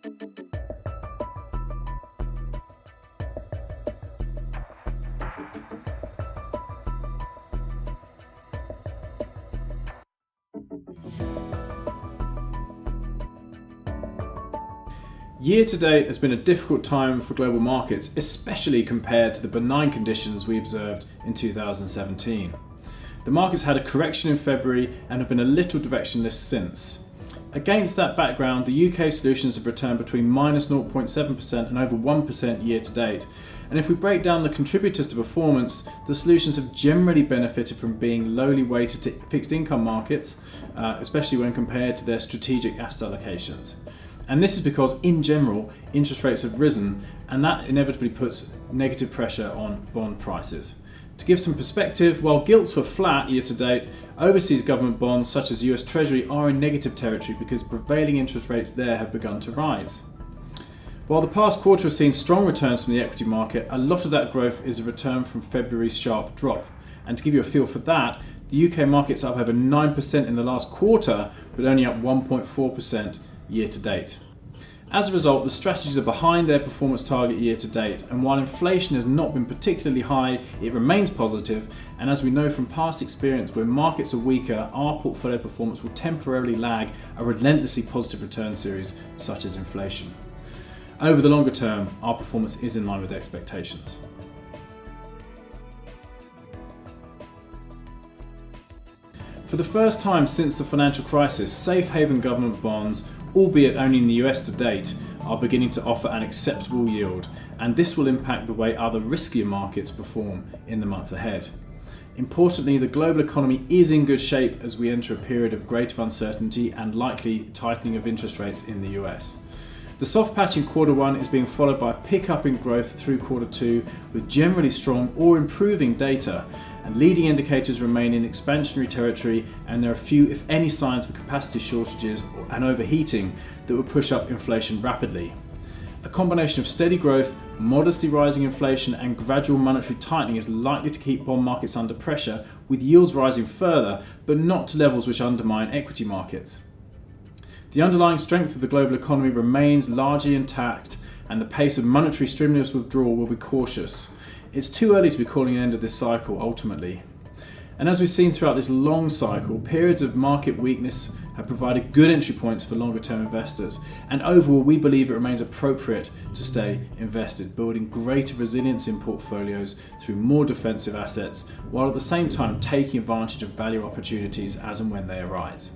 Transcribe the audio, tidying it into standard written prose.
Year to date has been a difficult time for global markets, especially compared to the benign conditions we observed in 2017. The markets had a correction in February and have been a little directionless since. Against that background, the UK solutions have returned between minus 0.7% and over 1% year to date. And if we break down the contributors to performance, the solutions have generally benefited from being lowly weighted to fixed income markets, especially when compared to their strategic asset allocations. And this is because, in general, interest rates have risen, and that inevitably puts negative pressure on bond prices. To give some perspective, while gilts were flat year to date, overseas government bonds such as US Treasury are in negative territory because prevailing interest rates there have begun to rise. While the past quarter has seen strong returns from the equity market, a lot of that growth is a return from February's sharp drop. And to give you a feel for that, the UK market's up over 9% in the last quarter, but only up 1.4% year to date. As a result, the strategies are behind their performance target year to date, and while inflation has not been particularly high, it remains positive, and as we know from past experience, when markets are weaker, our portfolio performance will temporarily lag a relentlessly positive return series such as inflation. Over the longer term, our performance is in line with expectations. For the first time since the financial crisis, safe haven government bonds, albeit only in the US to date, are beginning to offer an acceptable yield, and this will impact the way other riskier markets perform in the months ahead. Importantly, the global economy is in good shape as we enter a period of greater uncertainty and likely tightening of interest rates in the US. The soft patch in quarter one is being followed by a pickup in growth through quarter two with generally strong or improving data, and leading indicators remain in expansionary territory, and there are few, if any, signs of capacity shortages and overheating that will push up inflation rapidly. A combination of steady growth, modestly rising inflation and gradual monetary tightening is likely to keep bond markets under pressure, with yields rising further, but not to levels which undermine equity markets. The underlying strength of the global economy remains largely intact, and the pace of monetary stimulus withdrawal will be cautious. It's too early to be calling an end of this cycle ultimately. And as we've seen throughout this long cycle, periods of market weakness have provided good entry points for longer term investors, and overall we believe it remains appropriate to stay invested, building greater resilience in portfolios through more defensive assets, while at the same time taking advantage of value opportunities as and when they arise.